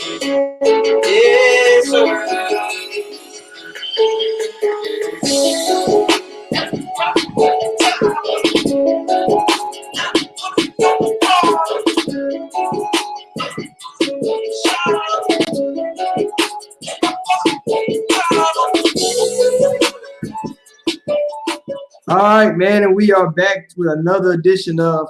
Yes, sir. All right, man, and we are back with another edition of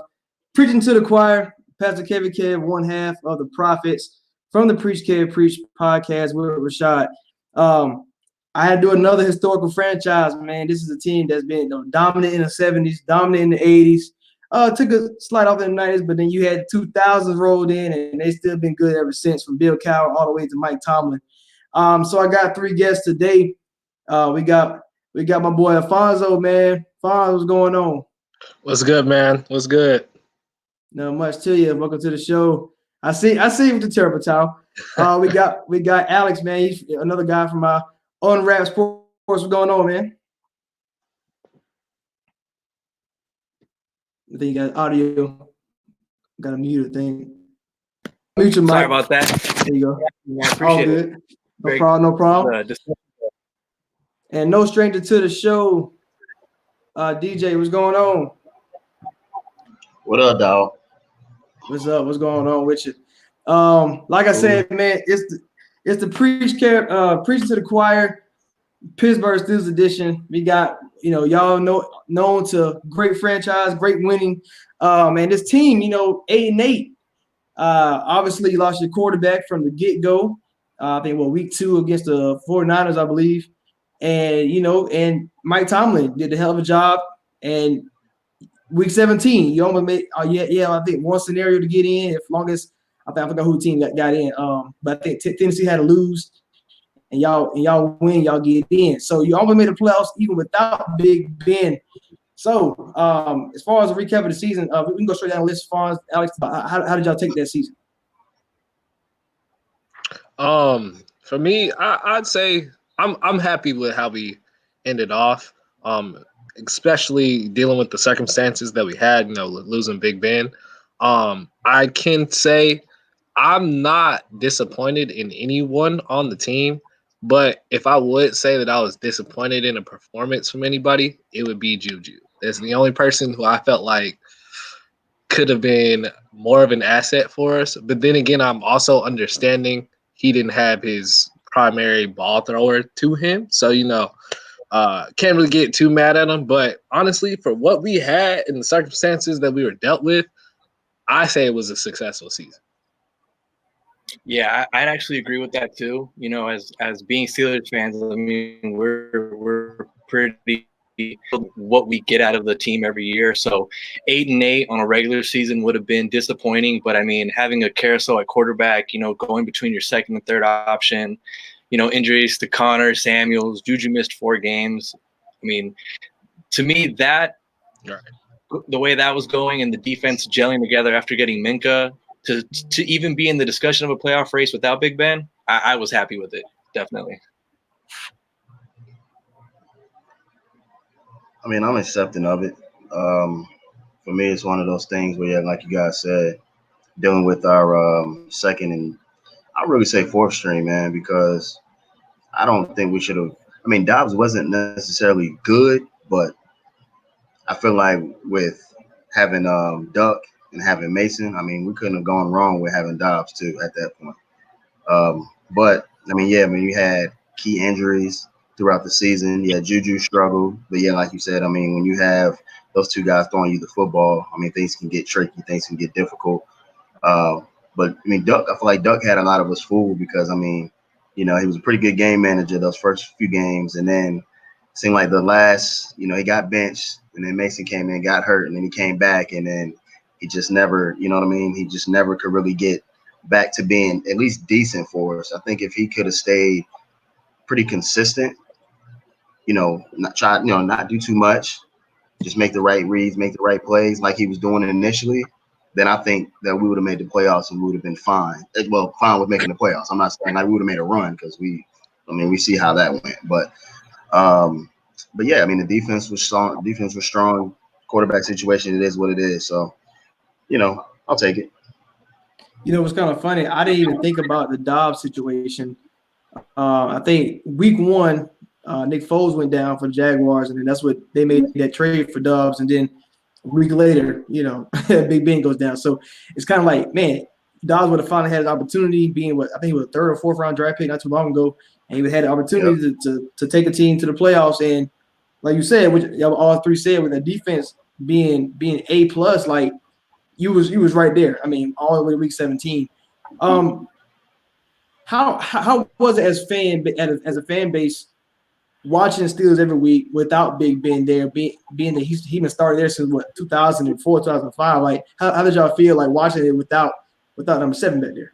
Preaching to the Choir. Pastor Kevin Kev, one half of the prophets from the Preach Kev Preach podcast with Rashad. I had to do another historical franchise, man. This is a team that's been dominant in the 70s, dominant in the 80s. Took a slide off in the 90s, but then you had 2000s rolled in, and they still been good ever since, from Bill Cowher all the way to Mike Tomlin. So I got three guests today. We got my boy Alfonso, man. Fonz, what's going on? What's good, man? What's good? Not much to you. Welcome to the show. I see you with the turbo towel. We got Alex, man. He's another guy from Unwrapped Sports. What's going on, man? I think you got audio. Got to mute the thing. Mute your mic. Sorry about that. There you go. Yeah, I appreciate all good. it. No problem. No problem. And no stranger to the show, DJ. What's going on? What up, dog? What's up? What's going on with you? Like I said, man, it's the preaching to the choir, Pittsburgh Steelers edition. We got, y'all known to great franchise, great winning. And this team, 8-8. Obviously you lost your quarterback from the get-go. I think week 2 against the 49ers, I believe. And and Mike Tomlin did a hell of a job. And week 17, you almost made I think one scenario to get in. As long as I forgot who the team got in. But I think Tennessee had to lose, and y'all win, y'all get in. So you almost made the playoffs even without Big Ben. So as far as a recap of the season, we can go straight down the list. As far as Alex, how did y'all take that season? For me, I'd say I'm happy with how we ended off. Especially dealing with the circumstances that we had, losing Big Ben. I can say I'm not disappointed in anyone on the team, but if I would say that I was disappointed in a performance from anybody, it would be Juju. That's the only person who I felt like could have been more of an asset for us. But then again, I'm also understanding he didn't have his primary ball thrower to him. So, can't really get too mad at him. But honestly, for what we had and the circumstances that we were dealt with, I say it was a successful season. Yeah, I'd actually agree with that too. As being Steelers fans, I mean, we're pretty what we get out of the team every year. So 8-8 on a regular season would have been disappointing. But I mean, having a carousel at quarterback, going between your second and third option, injuries to Connor, Samuels, Juju missed 4 games. I mean, to me, the way that was going and the defense gelling together after getting Minka to even be in the discussion of a playoff race without Big Ben, I was happy with it, definitely. I mean, I'm accepting of it. For me, it's one of those things where, like you guys said, dealing with our second and I really say fourth string, man, because I don't think we should have. I mean, Dobbs wasn't necessarily good, but I feel like with having Duck and having Mason, I mean, we couldn't have gone wrong with having Dobbs too at that point. But I mean, you had key injuries throughout the season. Yeah, Juju struggled, but yeah, like you said, I mean, when you have those two guys throwing you the football, I mean, things can get tricky, things can get difficult. But I mean, Duck, I feel like Duck had a lot of us fooled because I mean, he was a pretty good game manager those first few games, and then it seemed like the last, he got benched, and then Mason came in, got hurt, and then he came back, and then he just never, you know what I mean? He just never could really get back to being at least decent for us. I think if he could have stayed pretty consistent, not do too much, just make the right reads, make the right plays like he was doing it initially, then I think that we would have made the playoffs and we would have been fine. Well, fine with making the playoffs. I'm not saying like we would have made a run because we see how that went. But yeah, I mean, the defense was strong. Defense was strong. Quarterback situation, it is what it is. So, I'll take it. You know, it was kind of funny. I didn't even think about the Dobbs situation. I think week one, Nick Foles went down for the Jaguars, and then that's what they made that trade for Dobbs. And then a week later, you know, Big Ben goes down. So it's kind of like, man, Dobbs would have finally had an opportunity, being what I think he was a third or fourth round draft pick not too long ago, and he would have had an opportunity to take a team to the playoffs. And like you said, which y'all all three said, with the defense being A plus, like you was right there. I mean, all the way to week 17. How was it as a fan base watching the Steelers every week without Big Ben there, being that he been started there since what 2004, 2005? Like how did y'all feel like watching it without number 7 back there?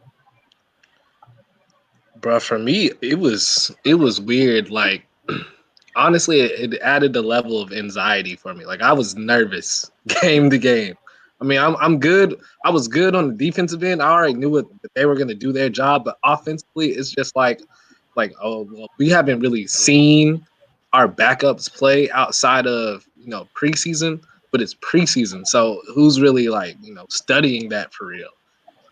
Bro, for me, it was weird. Like, honestly, it added a level of anxiety for me. Like, I was nervous game to game. I mean, I'm good. I was good on the defensive end. I already knew that they were going to do their job, but offensively, it's just like, oh, well, we haven't really seen our backups play outside of preseason, but it's preseason, so who's really studying that for real?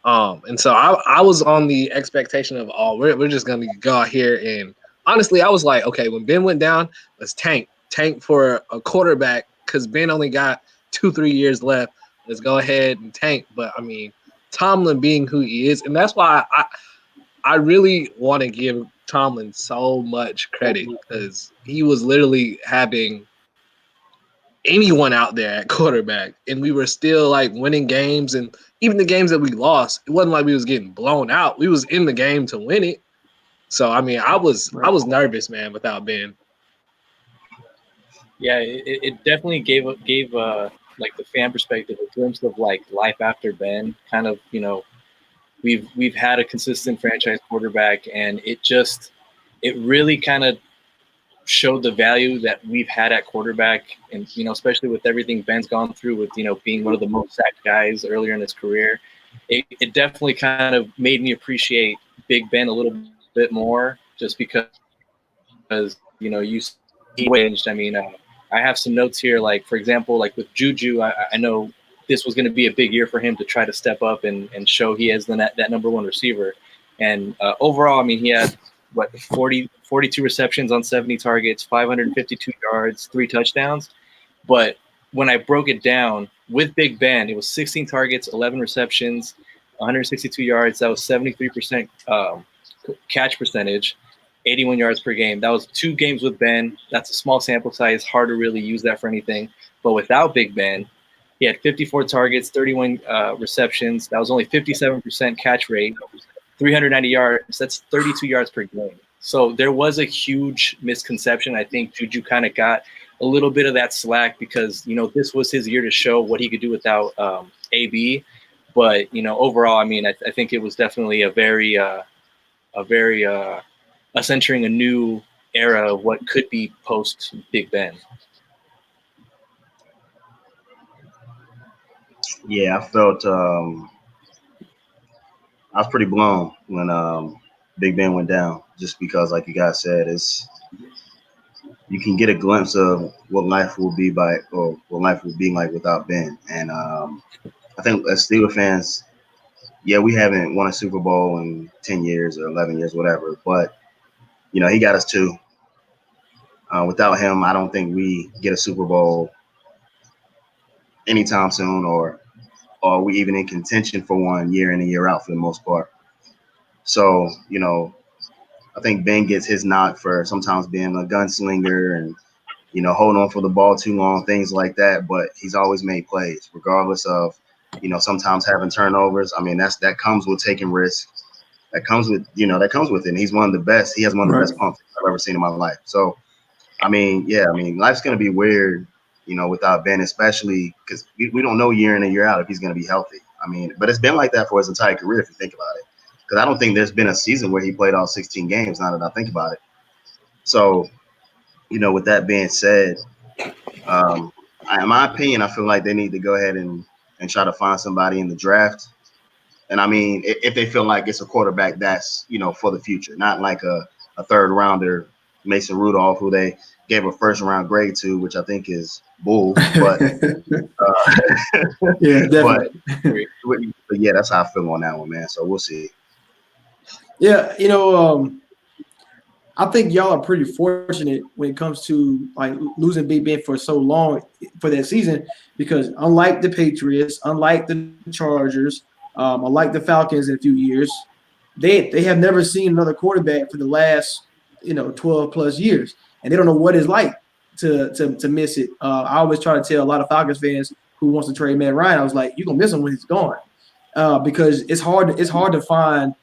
And so I was on the expectation of, we're just gonna go out here, and honestly, I was like, okay, when Ben went down, let's tank for a quarterback because Ben only got 2-3 years left. Let's go ahead and tank. But I mean, Tomlin being who he is, and that's why I really want to give Tomlin so much credit because he was literally having anyone out there at quarterback, and we were still like winning games. And even the games that we lost, it wasn't like we was getting blown out. We was in the game to win it. So I mean, I was nervous, man, without Ben. Yeah, it definitely gave like the fan perspective a glimpse of like life after Ben. Kind of, we've had a consistent franchise quarterback, and it really kind of showed the value that we've had at quarterback, and especially with everything Ben's gone through with being one of the most sacked guys earlier in his career. It definitely kind of made me appreciate Big Ben a little bit more, just because he changed. I mean, I have some notes here, like for example, like with Juju, I know this was going to be a big year for him to try to step up and show he is that number one receiver. And overall, I mean, he had 42 receptions on 70 targets, 552 yards, 3 touchdowns. But when I broke it down with Big Ben, it was 16 targets, 11 receptions, 162 yards. That was 73% catch percentage, 81 yards per game. That was 2 games with Ben. That's a small sample size, hard to really use that for anything. But without Big Ben, he had 54 targets, 31 receptions. That was only 57% catch rate, 390 yards. That's 32 yards per game. So there was a huge misconception. I think Juju kind of got a little bit of that slack because, this was his year to show what he could do without AB. But, overall, I mean, I think it was definitely a very centering a new era of what could be post Big Ben. Yeah, I felt I was pretty blown when Big Ben went down, just because, like you guys said, you can get a glimpse of what life will be like without Ben. And I think as Steelers fans, yeah, we haven't won a Super Bowl in 10 years or 11 years, whatever. But he got us 2. Without him, I don't think we get a Super Bowl anytime soon, or we even in contention for one year in and year out for the most part. So, I think Ben gets his knock for sometimes being a gunslinger and, holding on for the ball too long, things like that. But he's always made plays, regardless of, sometimes having turnovers. I mean, that comes with taking risks. That comes with it. And he's one of the best. He has one of the best pumps I've ever seen in my life. So, I mean, life's going to be weird, without Ben, especially because we don't know year in and year out if he's going to be healthy. I mean, but it's been like that for his entire career, if you think about it. Because I don't think there's been a season where he played all 16 games, now that I think about it. So, with that being said, in my opinion, I feel like they need to go ahead and try to find somebody in the draft. And I mean, if they feel like it's a quarterback that's, for the future, not like a third rounder, Mason Rudolph, who they gave a first round grade to, which I think is bull. But yeah, definitely. but yeah, that's how I feel on that one, man. So we'll see. Yeah, I think y'all are pretty fortunate when it comes to like losing Big Ben for so long for that season, because unlike the Patriots, unlike the Chargers, unlike the Falcons in a few years, they have never seen another quarterback for the last 12 plus years, and they don't know what it's like to miss it. I always try to tell a lot of Falcons fans who wants to trade Matt Ryan, I was like, you're gonna miss him when he's gone, because it's hard to find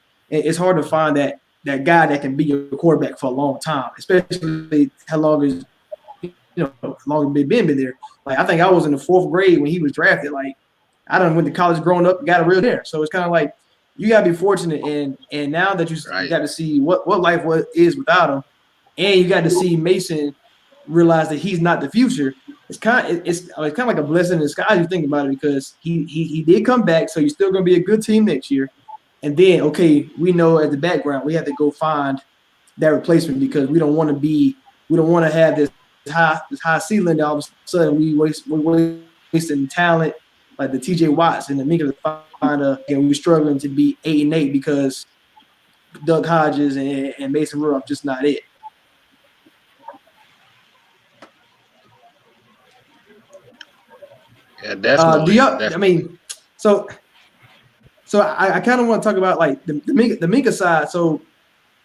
that guy that can be your quarterback for a long time, especially how long as Big Ben been there. Like I think I was in the 4th grade when he was drafted. Like I done went to college growing up, got a real there. So it's kind of like you gotta be fortunate, and now that you got to see what life is without him, and you got to see Mason realize that he's not the future. It's kind of like a blessing in disguise. You think about it, because he did come back, so you're still gonna be a good team next year. And then, okay, we know at the background we have to go find that replacement, because we don't want to have this high ceiling. All of a sudden, we're wasting talent like the T.J. Watts and the Minka to find and we're struggling to be 8-8 because Doug Hodges and Mason Rudolph just not it. Yeah, definitely. I mean, so I kind of want to talk about like the Minka side. So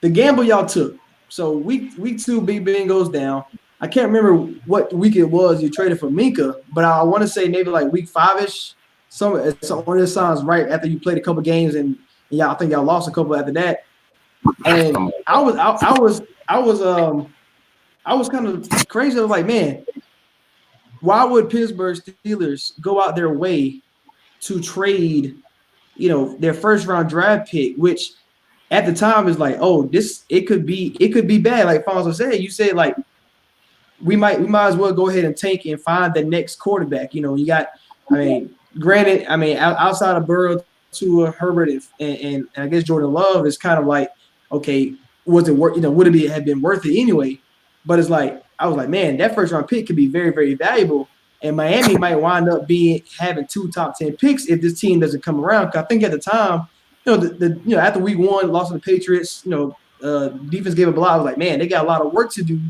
the gamble y'all took. So week 2, Big Ben goes down. I can't remember what week it was you traded for Minka, but I want to say maybe like week 5-ish. One of this sounds right after you played a couple games, and yeah, I think y'all lost a couple after that. And I was kind of crazy. I was like, man, why would Pittsburgh Steelers go out their way to trade, their first round draft pick, which at the time is like, oh, it could be bad. Like Fonzo said, you said like we might as well go ahead and tank and find the next quarterback. You got, granted, outside of Burrow, Tua, Herbert, and I guess Jordan Love is kind of like, okay, was it worth? Would it have been worth it anyway? But it's like I was like, man, that first round pick could be very, very valuable, and Miami might wind up having 2 top 10 picks if this team doesn't come around. Because I think at the time, after week 1, lost to the Patriots, defense gave up a lot. I was like, man, they got a lot of work to do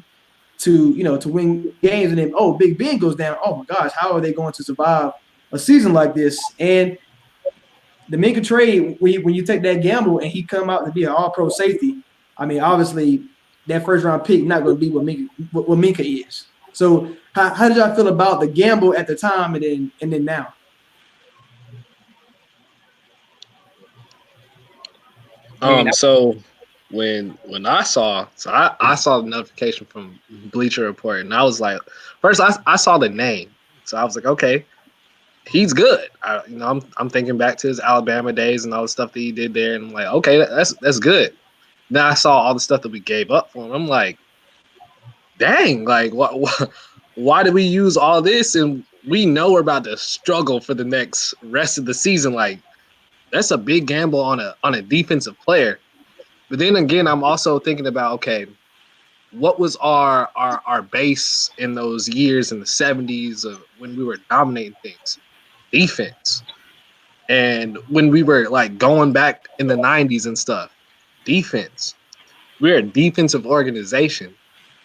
to win games. And then, Big Ben goes down. Oh my gosh, how are they going to survive a season like this? And the Minka trade, when you take that gamble and he come out to be an all-pro safety, obviously that first round pick not going to be what Minka is. So how did y'all feel about the gamble at the time and then now? So when I saw the notification from Bleacher Report, and I was like, first I saw the name, so I was like, okay, he's good. I'm thinking back to his Alabama days and all the stuff that he did there, and I'm like, okay, that's good. Then I saw all the stuff that we gave up for him. I'm like, dang, like why did we use all this? And we know we're about to struggle for the next rest of the season. Like, that's a big gamble on a defensive player. But then again, I'm also thinking about, okay, what was our base in those years in the 70s of when we were dominating things? Defense. And when we were like going back in the 90s and stuff, defense. We're a defensive organization.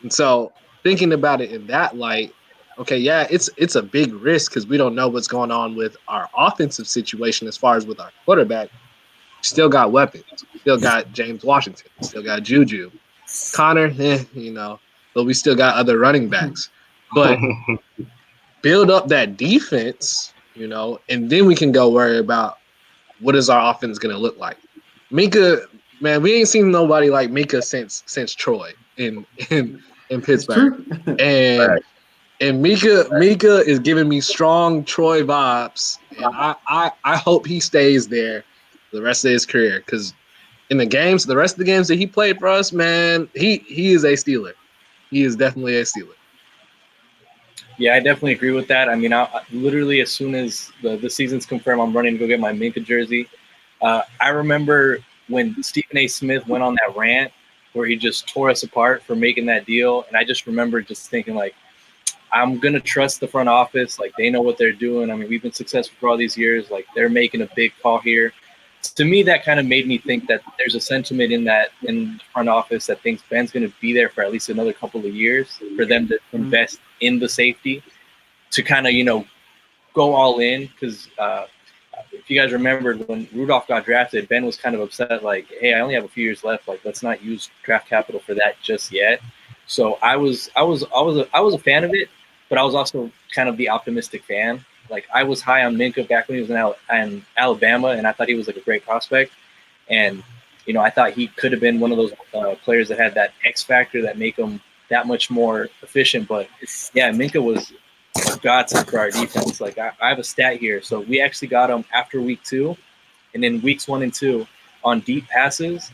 And so thinking about it in that light, okay, yeah, it's a big risk because we don't know what's going on with our offensive situation as far as with our quarterback. We still got weapons. We still got James Washington. We still got Juju. Connor, but we still got other running backs. But build up that defense, and then we can go worry about what is our offense going to look like. Minka, man, we ain't seen nobody like Minka since Troy in Pittsburgh. And Minka is giving me strong Troy vibes, and I hope he stays there the rest of his career, because in the rest of the games that he played for us, man, he is a Steeler. He is definitely a Steeler. Yeah, I definitely agree with that. I literally, as soon as the season's confirmed, I'm running to go get my Minka jersey. I remember when Stephen A. Smith went on that rant where he just tore us apart for making that deal. And I just remember just thinking, like, I'm going to trust the front office. Like, they know what they're doing. I mean, we've been successful for all these years. Like, they're making a big call here. To me, that kind of made me think that there's a sentiment in the front office that thinks Ben's going to be there for at least another couple of years for them to invest in the safety to kind of, go all in. Because if you guys remembered when Rudolph got drafted, Ben was kind of upset, like, hey, I only have a few years left. Like, let's not use draft capital for that just yet. So I was a fan of it, but I was also kind of the optimistic fan. Like, I was high on Minka back when he was in Alabama, and I thought he was like a great prospect. And, I thought he could have been one of those players that had that X factor that make him that much more efficient. But yeah, Minka was godsend for our defense. Like, I have a stat here. So we actually got him after week 2, and in weeks 1 and 2 on deep passes.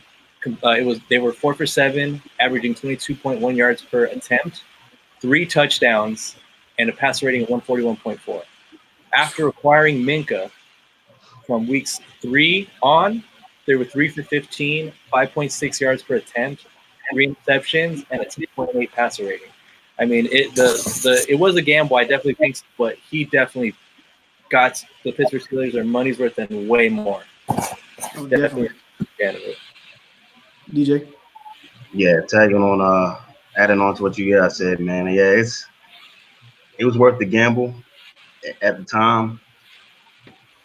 They were 4 for 7, averaging 22.1 yards per attempt, 3 touchdowns, and a passer rating of 141.4. After acquiring Minka from weeks 3 on, they were 3 for 15, 5.6 yards per attempt, 3 interceptions, and a 2.8 passer rating. I mean, it was a gamble, I definitely think, but he definitely got the Pittsburgh Steelers their money's worth and way more. Oh, definitely. DJ. Yeah, tagging on, adding on to what you guys said, man. Yeah, it was worth the gamble at the time.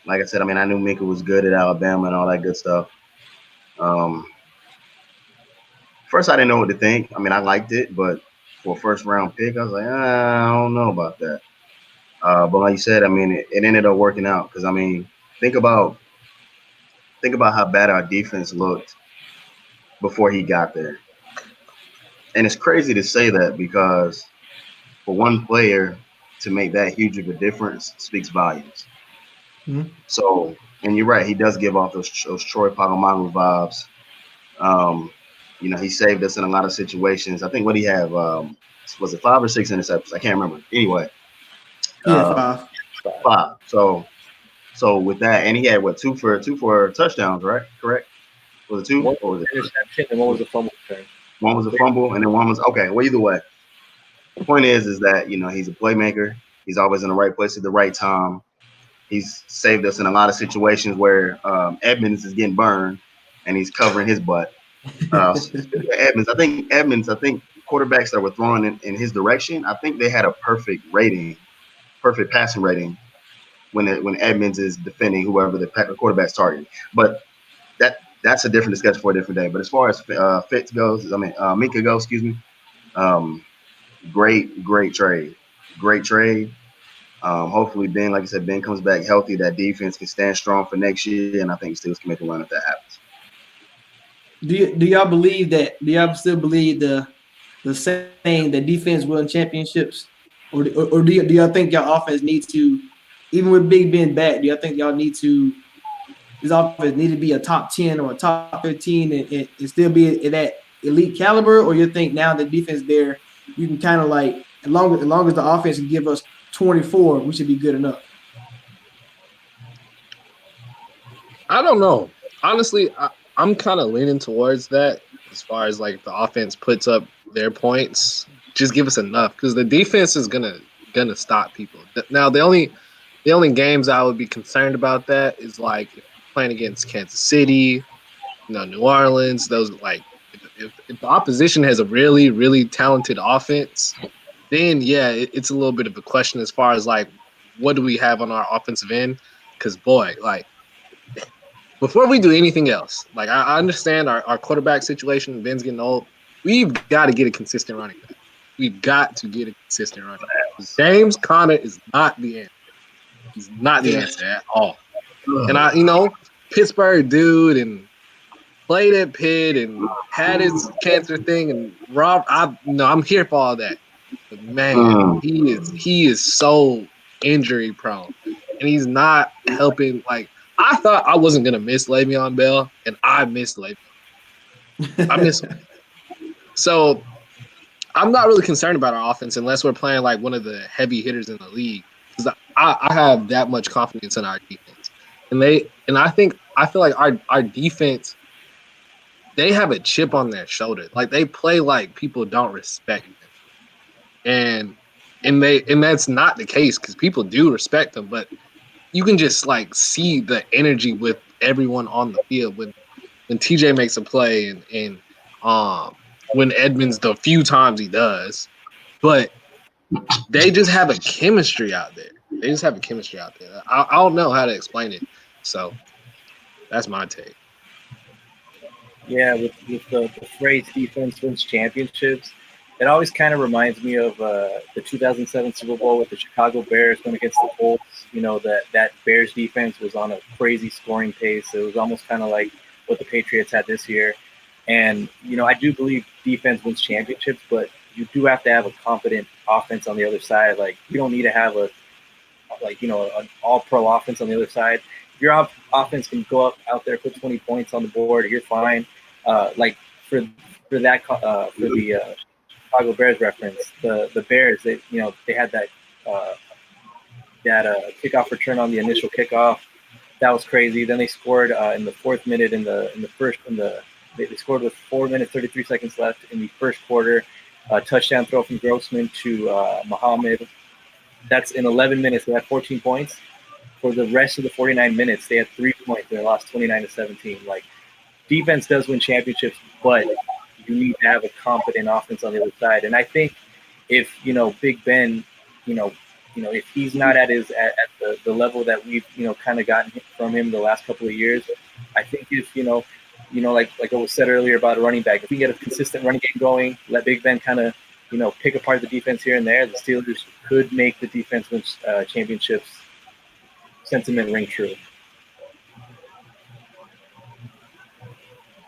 Like I said, I mean, I knew Minka was good at Alabama and all that good stuff. First, I didn't know what to think. I mean, I liked it, but for a first round pick, I was like, I don't know about that. But like you said, I mean, it ended up working out because, I mean, think about how bad our defense looked before he got there. And it's crazy to say that because for one player to make that huge of a difference speaks volumes. Mm-hmm. So, and you're right, he does give off those Troy Polamalu vibes. He saved us in a lot of situations. I think what he have was it 5 or 6 interceptions? I can't remember. Anyway, Yeah, 5. 5. So with that, and he had what 2 for touchdowns, right? Correct? Was it 2? One or was it interception and one was a fumble return. One was a fumble, and then one was okay. Well, either way, the point is that he's a playmaker. He's always in the right place at the right time. He's saved us in a lot of situations where Edmonds is getting burned, and he's covering his butt. Speaking of Edmonds, I think quarterbacks that were throwing in his direction, I think they had a perfect passing rating when Edmonds is defending whoever the quarterback's targeting. But that's a different discussion for a different day. But as far as Minka goes, excuse me, great trade. Hopefully Ben, like I said, Ben comes back healthy. That defense can stand strong for next year, and I think Steelers can make a run if that happens. Do y'all believe that? Do y'all still believe the saying that defense win championships, or do y'all think y'all offense needs to, even with Big Ben back, do y'all think y'all need to? This offense need to be a top 10 or a top 15 and still be at that elite caliber, or you think now the defense there, you can kind of like as long as the offense can give us 24, we should be good enough. I don't know. Honestly, I'm kind of leaning towards that as far as like the offense puts up their points. Just give us enough because the defense is gonna stop people. Now the only games I would be concerned about that is like playing against Kansas City, New Orleans. Those like if the opposition has a really really talented offense, then yeah, it's a little bit of a question as far as like what do we have on our offensive end? Because boy, like before we do anything else, like I understand our quarterback situation. Ben's getting old. We've got to get a consistent running back. We've got to get a consistent running back. James Conner is not the answer. He's not the answer at all. And Pittsburgh dude and played at Pitt and had his cancer thing and I'm here for all that. But man, he is so injury prone. And he's not helping. Like I thought I wasn't gonna miss Le'Veon Bell, and I missed Le'Veon. I miss him. So I'm not really concerned about our offense unless we're playing like one of the heavy hitters in the league. Because I have that much confidence in our defense. And I feel like our defense, they have a chip on their shoulder. Like they play like people don't respect them, and that's not the case because people do respect them, but you can just like see the energy with everyone on the field when TJ makes a play and when Edmonds the few times he does, but they just have a chemistry out there. They just have a chemistry out there. I don't know how to explain it, so that's my take. Yeah, with the phrase defense wins championships, it always kind of reminds me of the 2007 Super Bowl with the Chicago Bears going against the Colts. You know, that Bears defense was on a crazy scoring pace. It was almost kind of like what the Patriots had this year. And, you know, I do believe defense wins championships, but you do have to have a competent offense on the other side. Like, you don't need to have an all-pro offense on the other side. If your offense can go out there, put 20 points on the board, you're fine. Like for the Chicago Bears reference, the Bears, they had that kickoff return on the initial kickoff. That was crazy. Then they scored in the 4th minute they scored with 4 minutes 33 seconds left in the first quarter. Touchdown throw from Grossman to Muhammad. That's in 11 minutes. They had 14 points. For the rest of the 49 minutes, they had 3 points. They lost 29-17. Like, defense does win championships, but you need to have a competent offense on the other side. And I think if Big Ben, if he's not at the level that we've kind of gotten from him the last couple of years, I think if like it was said earlier about a running back, if we get a consistent running game going, let Big Ben kind of pick apart the defense here and there, the Steelers could make the defense win championships sentiment ring true.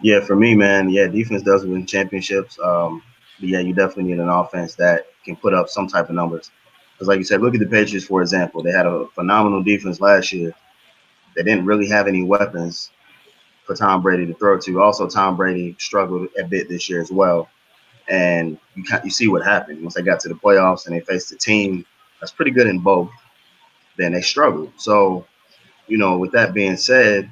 Yeah, for me, man, defense does win championships. But yeah, you definitely need an offense that can put up some type of numbers. Because like you said, look at the Patriots, for example. They had a phenomenal defense last year. They didn't really have any weapons for Tom Brady to throw to. Also, Tom Brady struggled a bit this year as well. And you see what happened. Once they got to the playoffs and they faced a team that's pretty good in both, then they struggled. So, with that being said,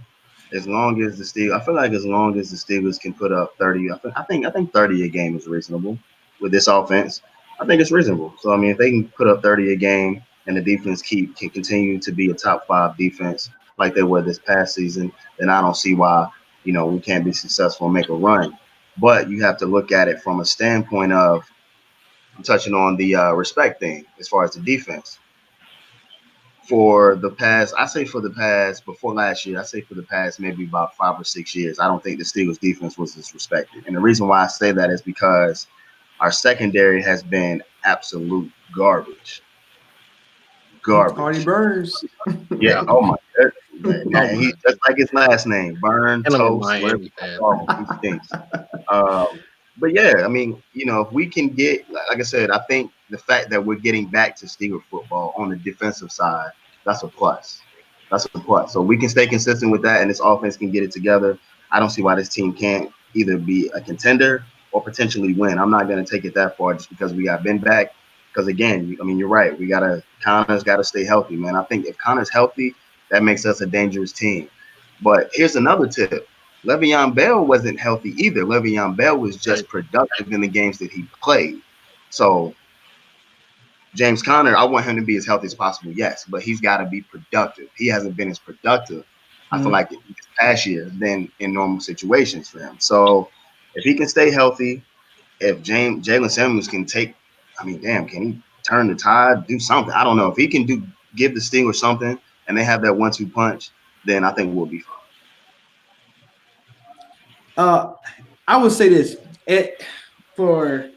as long as the Steelers can put up 30, I think 30 a game is reasonable with this offense. I think it's reasonable. So, I mean, if they can put up 30 a game and the defense can continue to be a top 5 defense like they were this past season, then I don't see why, we can't be successful and make a run. But you have to look at it from a standpoint of, I'm touching on the respect thing as far as the defense. Before last year, for the past maybe about 5 or 6 years, I don't think the Steelers defense was disrespected. And the reason why I say that is because our secondary has been absolute garbage. Hardy Burns. Yeah. Oh my God. Man, he's just like his last name, Burn, And I'm a Toast. Miami fan. He stinks. But yeah, I mean, if we can get, like I said, I think the fact that we're getting back to Steeler football on the defensive side, that's a plus. So we can stay consistent with that, and this offense can get it together. I don't see why this team can't either be a contender or potentially win. I'm not going to take it that far just because we got Ben back. Because again, I mean, you're right. Connor's got to stay healthy, man. I think if Connor's healthy, that makes us a dangerous team. But here's another tip. Le'Veon Bell wasn't healthy either. Le'Veon Bell was just productive in the games that he played. So James Conner, I want him to be as healthy as possible, yes, but he's got to be productive. He hasn't been as productive, I feel like, this past year than in normal situations for him. So if he can stay healthy, if Jalen Samuels can can he turn the tide, do something? I don't know. If he can give the Steelers something and they have that 1-2 punch, then I think we'll be fine. I would say this. For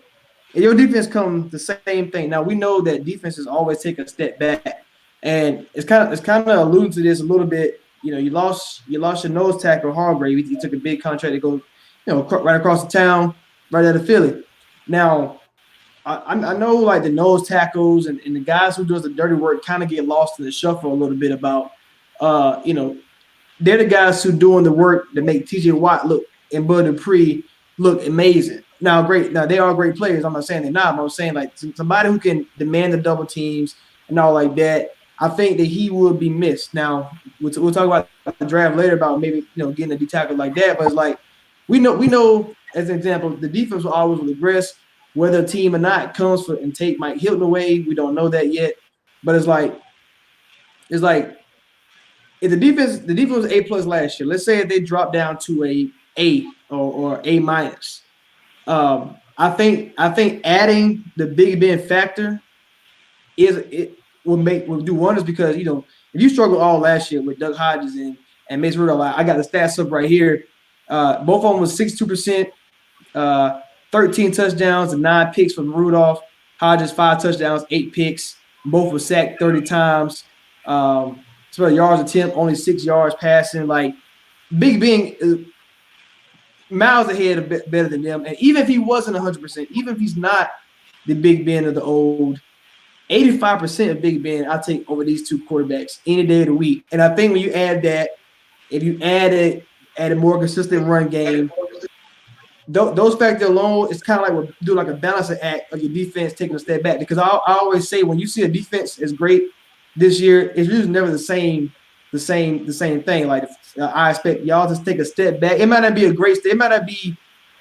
your defense comes the same thing. Now we know that defenses always take a step back, and it's kind of alluding to this a little bit. You lost your nose tackle Hargrave. He took a big contract to go, right across the town, right out of Philly. Now I know like the nose tackles and the guys who does the dirty work kind of get lost in the shuffle a little bit about, they're the guys who doing the work that make TJ Watt and Bud Dupree look amazing. Now they are great players. I'm not saying they're not. I'm saying like somebody who can demand the double teams and all like that. I think that he would be missed. Now we'll talk about the draft later about maybe getting a D tackle like that. But it's like we know as an example, the defense will always regress, whether a team or not comes for and take Mike Hilton away. We don't know that yet, but it's like if the defense was A+ last year. Let's say if they drop down to A or A minus. I think adding the Big Ben factor will do wonders because if you struggled all last year with Doug Hodges and Mace Rudolph, I got the stats up right here. Both of them was 62%, 13 touchdowns and 9 picks from Rudolph. Hodges 5 touchdowns, 8 picks. Both were sacked 30 times. So yards attempt, only 6 yards passing. Like Big Ben is miles ahead, a bit better than them. And even if he wasn't 100%, even if he's not the Big Ben of the old, 85% of Big Ben I'll take over these two quarterbacks any day of the week. And I think when you add that, if you add a more consistent run game, those factors alone, it's kind of like we'll do like a balancing act of your defense taking a step back. Because I always say when you see a defense is great this year, it's usually never the same thing. Like I expect y'all to take a step back. It might not be a great step. It might not be,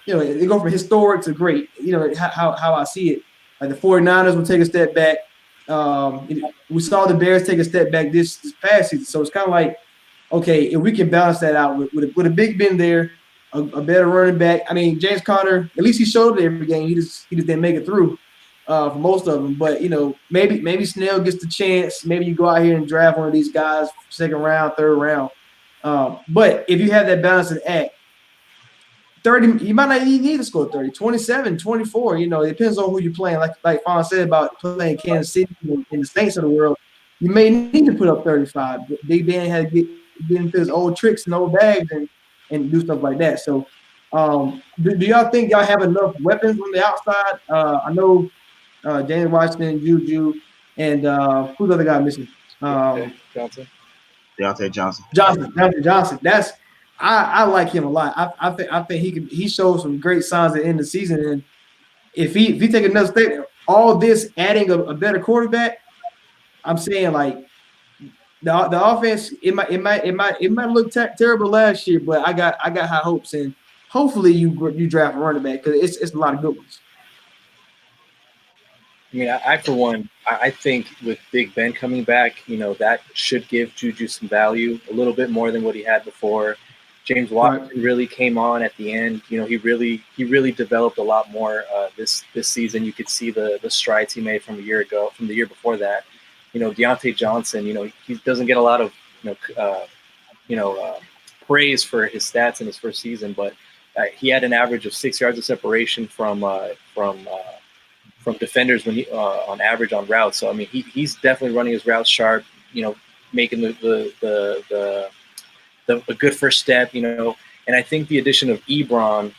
it go from historic to great. How I see it. Like the 49ers will take a step back. We saw the Bears take a step back this past season. So it's kind of like, okay, if we can balance that out with a Big Ben there, a better running back. I mean, James Conner, at least he showed up every game. He just didn't make it through for most of them. But maybe Snell gets the chance. Maybe you go out here and draft one of these guys, second round, third round. But if you have that balancing act, 30, you might not even need to score 30, 27, 24. It depends on who you're playing. Like Fawn said about playing Kansas City and the Saints of the world, you may need to put up 35. Big Ben had to get into his old tricks and old bags and do stuff like that. So do y'all think y'all have enough weapons on the outside? I know James Washington, Juju, and who's the other guy missing? Johnson. Deontay Johnson. Johnson. I like him a lot. I think he showed some great signs at the end of the season. And if he take another step, all this adding a better quarterback, I'm saying like the offense, it might look terrible last year, but I got high hopes, and hopefully you draft a running back because it's a lot of good ones. I mean, I for one, I think with Big Ben coming back, that should give Juju some value, a little bit more than what he had before. James Washington really came on at the end. He really developed a lot more this season. You could see the strides he made from the year before that. Deontay Johnson, he doesn't get a lot of praise for his stats in his first season, but he had an average of 6 yards of separation from defenders when he on average on routes. So I mean, he's definitely running his routes sharp. Making a good first step. And I think the addition of Ebron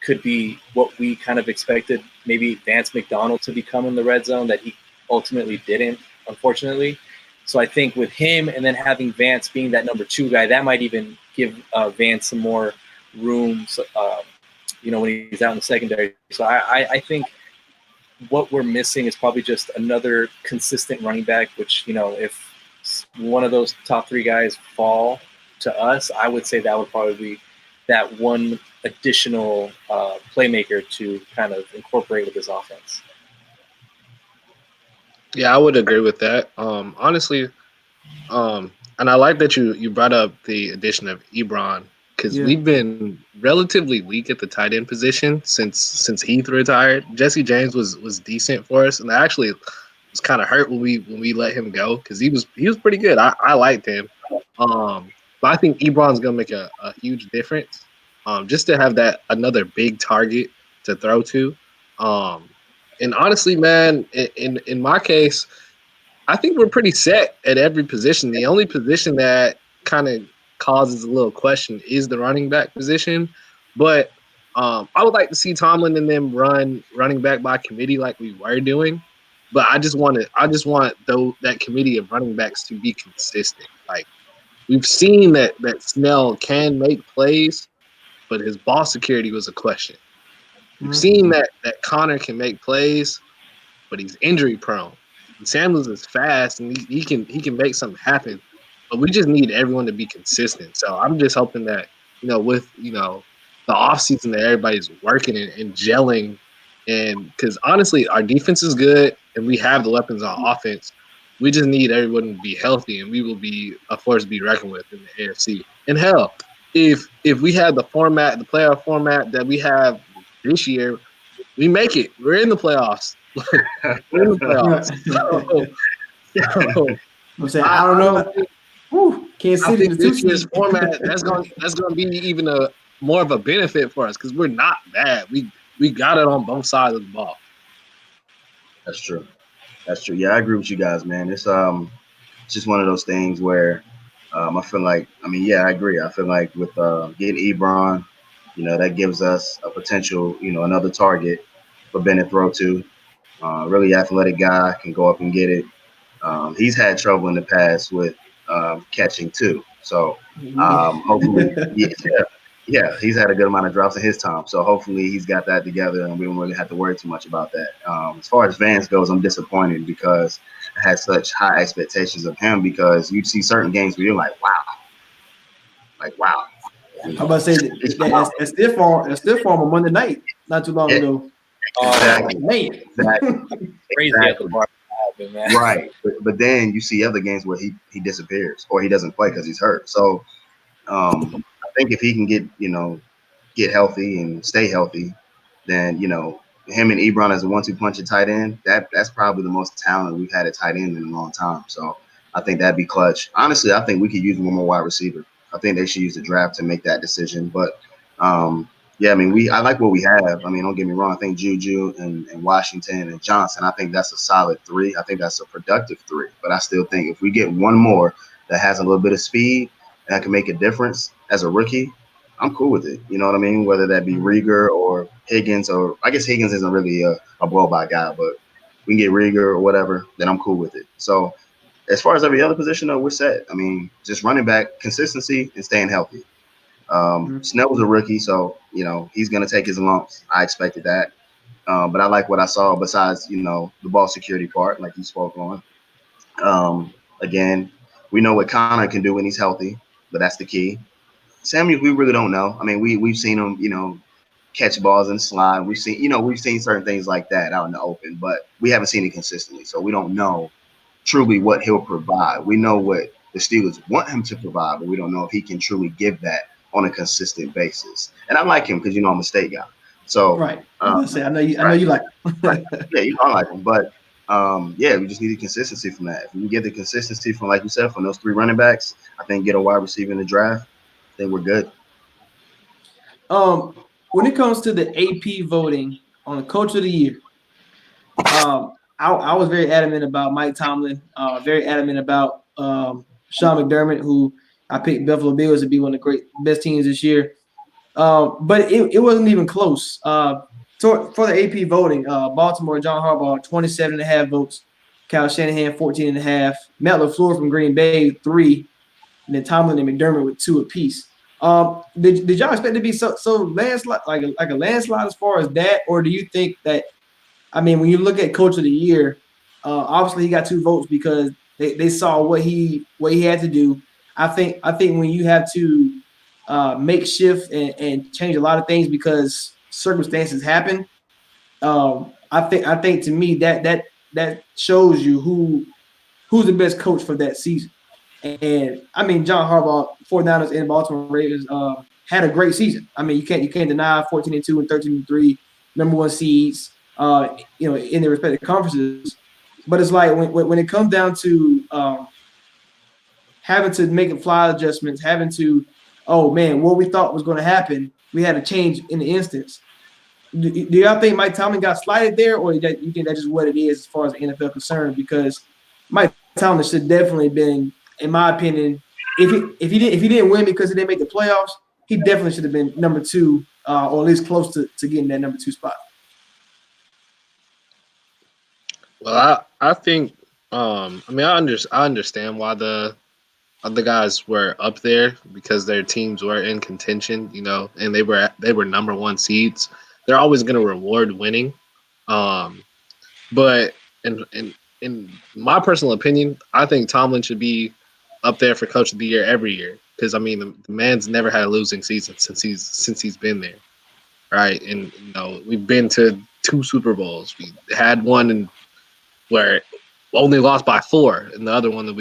could be what we kind of expected, maybe Vance McDonald to become in the red zone that he ultimately didn't, unfortunately. So I think with him and then having Vance being that number 2 guy, that might even give Vance some more room, when he's out in the secondary. So I think what we're missing is probably just another consistent running back, which, if one of those top 3 guys fall to us, I would say that would probably be that one additional playmaker to kind of incorporate with his offense. Yeah, I would agree with that. Honestly, and I like that you brought up the addition of Ebron because we've been relatively weak at the tight end position since Heath retired. Jesse James was decent for us, and I actually was kind of hurt when we let him go because he was pretty good. I liked him. But I think Ebron's gonna make a huge difference. Just to have that another big target to throw to. And honestly, man, in my case, I think we're pretty set at every position. The only position that kind of causes a little question is the running back position. But I would like to see Tomlin and them running back by committee like we were doing. But I just want that committee of running backs to be consistent. Like we've seen that Snell can make plays, but his ball security was a question. We've seen that Connor can make plays, but he's injury prone. And Samuels is fast and he can make something happen. But we just need everyone to be consistent. So I'm just hoping that, with the offseason that everybody's working and gelling. And because honestly, our defense is good and we have the weapons on offense. We just need everyone to be healthy, and we will be a force to be reckoned with in the AFC. And hell, if we had the playoff format that we have this year, we make it. We're in the playoffs. We're in the playoffs. So I'm saying I don't know. Kansas City I think the 2 this year's seed. format that's gonna be even more of a benefit for us because we're not bad. We got it on both sides of the ball. That's true. That's true. Yeah, I agree with you guys, man. It's just one of those things where I feel like, I mean, yeah, I agree. I feel like with getting Ebron, that gives us a potential, another target for Ben to throw to. Really athletic guy, can go up and get it. He's had trouble in the past with catching too. So hopefully, yeah, he's had a good amount of drops in his time. So hopefully he's got that together and we don't really have to worry too much about that. As far as Vance goes, I'm disappointed because I had such high expectations of him because you see certain games where you're like, wow. I'm about to say that stiff arm on Monday night not too long ago. Exactly. Man. Crazy at the bar. Man. Right. But then you see other games where he disappears or he doesn't play because he's hurt. So I think if he can get healthy and stay healthy, then him and Ebron as a 1-2 punch at tight end, that's probably the most talent we've had at tight end in a long time. So I think that'd be clutch. Honestly, I think we could use one more wide receiver. I think they should use the draft to make that decision. But yeah, I mean, I like what we have. I mean, don't get me wrong. I think Juju and Washington and Johnson, I think that's a solid 3. I think that's a productive 3. But I still think if we get one more that has a little bit of speed and that can make a difference as a rookie, I'm cool with it. You know what I mean? Whether that be Rieger or Higgins, or I guess Higgins isn't really a blow-by guy, but we can get Rieger or whatever, then I'm cool with it. So as far as every other position, though, we're set. I mean, just running back, consistency, and staying healthy. Snell's a rookie, so, he's going to take his lumps. I expected that. But I like what I saw besides, the ball security part, like you spoke on. Again, we know what Connor can do when he's healthy, but that's the key. Samuel, we really don't know. I mean, we've seen him, catch balls and slide. We've seen certain things like that out in the open, but we haven't seen it consistently. So we don't know truly what he'll provide. We know what the Steelers want him to provide, but we don't know if he can truly give that on a consistent basis. And I like him because I'm a State guy. So right. I know you like him. Yeah, I like him. But yeah, we just need the consistency from that. If we can get the consistency from, like you said, from those 3 running backs, I think get a wide receiver in the draft, I think we're good. When it comes to the AP voting on the Coach of the Year, I was very adamant about Mike Tomlin, very adamant about Sean McDermott, who I picked Buffalo Bills to be one of the best teams this year. But it wasn't even close. For the AP voting, Baltimore, John Harbaugh, 27.5 votes. Kyle Shanahan, 14.5. Matt LaFleur from Green Bay, 3. And then Tomlin and McDermott with 2 apiece. Did y'all expect it to be so landslide, like a landslide as far as that? Or do you think that, I mean, when you look at Coach of the Year, obviously he got 2 votes because they saw what he had to do. I think when you have to make shift and change a lot of things because circumstances happen, I think to me that shows you who's the best coach for that season. And I mean, John Harbaugh, 49ers and Baltimore Ravens had a great season. I mean, you can't deny 14-2 and 13-3, number 1 seeds, in their respective conferences. But it's like when it comes down to having to make fly adjustments, having to, oh man, what we thought was going to happen, we had to change in the instance. Do y'all think Mike Tomlin got slighted there, or you think that's just what it is as far as the NFL concerned? Because Mike Tomlin should definitely been, in my opinion, if he didn't win because he didn't make the playoffs, he definitely should have been number 2, or at least close to getting that number 2 spot. Well, I think I mean I understand why the other guys were up there because their teams were in contention, and they were number 1 seeds. They're always going to reward winning, but in my personal opinion, I think Tomlin should be up there for Coach of the Year every year. because I mean the man's never had a losing season since he's been there, right? And we've been to 2 Super Bowls. We had one where only lost by 4, and the other one that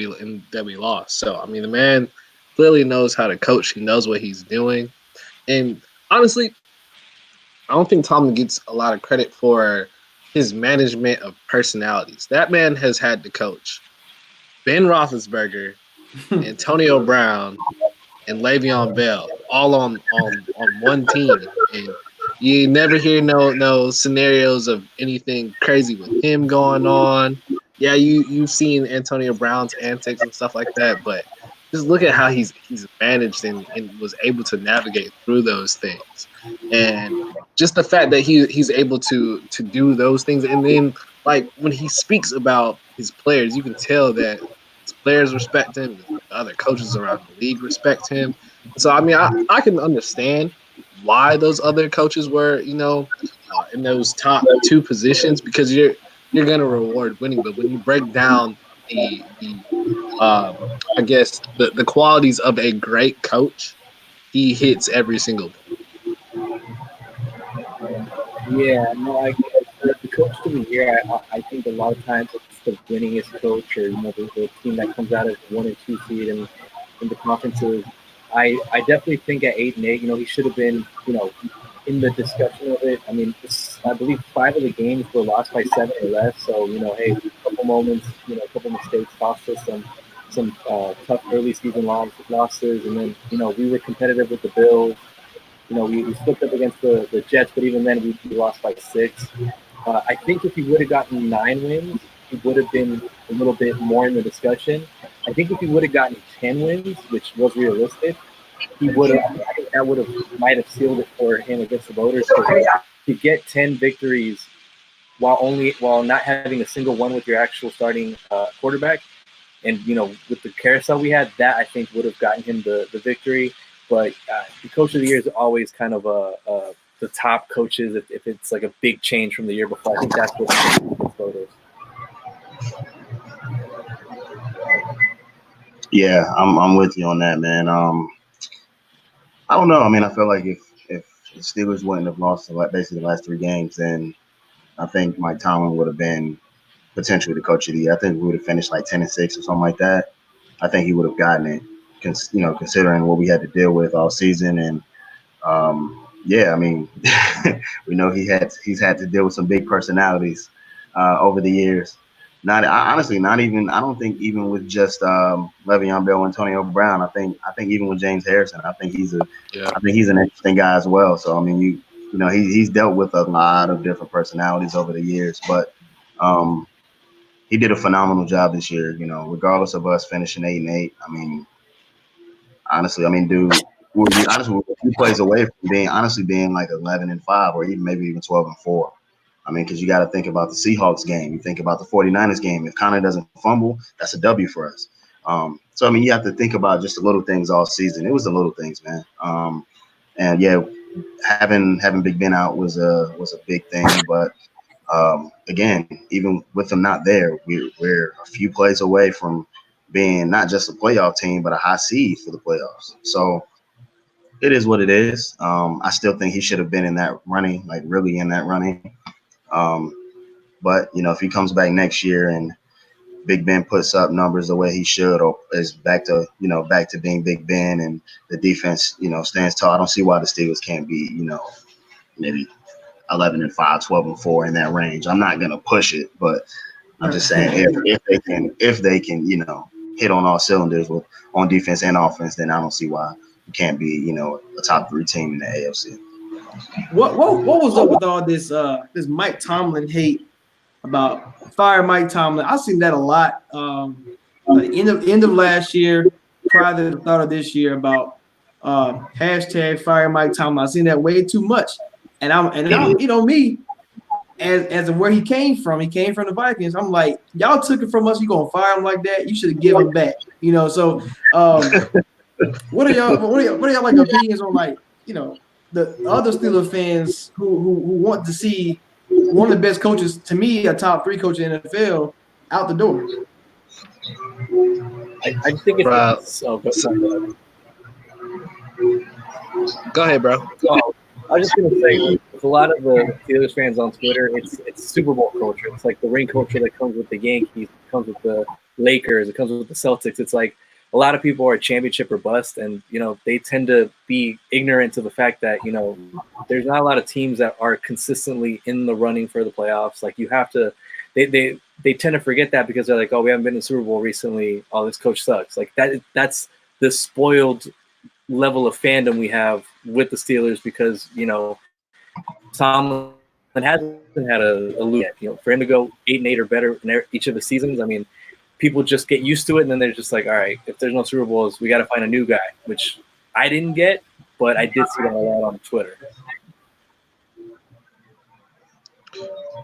we lost. So I mean the man clearly knows how to coach. He knows what he's doing, and honestly, I don't think Tomlin gets a lot of credit for his management of personalities. That man has had to coach Ben Roethlisberger, Antonio Brown, and Le'Veon Bell all on one team, and you never hear no scenarios of anything crazy with him going on. Yeah, you've seen Antonio Brown's antics and stuff like that, but just look at how he's managed and was able to navigate through those things, and just the fact that he's able to do those things, and then like when he speaks about his players, you can tell that his players respect him, the other coaches around the league respect him. So I mean, I can understand why those other coaches were in those top 2 positions, because you're gonna reward winning, but when you break down the I guess the qualities of a great coach, he hits every single point. Yeah, no, I get it. The coach of the year, I think a lot of times it's the winningest coach, or the team that comes out as 1 and 2 seed in the conferences. I definitely think at 8-8, he should have been, in the discussion of it. I mean, I believe 5 of the games were lost by 7 or less. So hey, a couple moments, a couple mistakes cost us some tough early season losses, and then we were competitive with the Bills. We slipped up against the Jets, but even then we lost by 6. I think if he would have gotten 9 wins, he would have been a little bit more in the discussion. I think if he would have gotten 10 wins, which was realistic, he would have. I think that might have sealed it for him against the voters. To get 10 victories while not having a single one with your actual starting quarterback, and with the carousel we had, that I think would have gotten him the victory. But the coach of the year is always kind of the top coaches if it's like a big change from the year before. I think that's what the voters. Yeah, I'm with you on that, man. I don't know. I mean, I feel like if the Steelers wouldn't have lost basically the last 3 games, then I think Mike Tomlin would have been potentially the coach of the year. I think we would have finished like 10-6 or something like that. I think he would have gotten it, considering what we had to deal with all season. And yeah, I mean, we know he's had to deal with some big personalities over the years. Honestly, not even. I don't think even with just Le'Veon Bell, Antonio Brown. I think even with James Harrison, I think he's an interesting guy as well. So I mean, he's dealt with a lot of different personalities over the years, but he did a phenomenal job this year. Regardless of us finishing 8-8. I mean, honestly, dude, we're a few plays away from being like 11-5, or even 12-4. I mean, because you got to think about the Seahawks game. You think about the 49ers game. If Connor doesn't fumble, that's a W for us. So, I mean, you have to think about just the little things all season. It was the little things, man. And, yeah, having Big Ben out was a big thing. But, again, even with him not there, we're a few plays away from being not just a playoff team, but a high seed for the playoffs. So it is what it is. I still think he should have been in that running, like really in that running. But if he comes back next year and Big Ben puts up numbers the way he should, or is back to being Big Ben, and the defense, stands tall, I don't see why the Steelers can't be, maybe 11-5, 12-4 in that range. I'm not gonna push it, but I'm just saying if they can, hit on all cylinders on defense and offense, then I don't see why you can't be, a top 3 team in the AFC. What was up with all this Mike Tomlin hate about fire Mike Tomlin? I've seen that a lot. End of last year, prior to the start of this year, about hashtag fire Mike Tomlin. I've seen that way too much, and I'm me, as of where he came from the Vikings. I'm like, y'all took it from us. You gonna fire him like that? You should have given back. So what are y'all like opinions on, like, the other Steelers fans who want to see one of the best coaches, to me, a top 3 coach in the NFL, out the door? I think it's Go ahead, bro. Oh, I was just gonna say, with a lot of the Steelers fans on Twitter, it's Super Bowl culture. It's like the ring culture that comes with the Yankees, comes with the Lakers, it comes with the Celtics. It's like a lot of people are championship or bust, and they tend to be ignorant to the fact that there's not a lot of teams that are consistently in the running for the playoffs. Like you have to, they tend to forget that because they're like, oh, we haven't been in the Super Bowl recently. Oh, this coach sucks. Like that's the spoiled level of fandom we have with the Steelers because Tomlin hasn't had a lose yet. For him to go 8-8 or better in each of the seasons, I mean, people just get used to it, and then they're just like, all right, if there's no Super Bowls, we got to find a new guy, which I didn't get, but I did see that a lot on Twitter.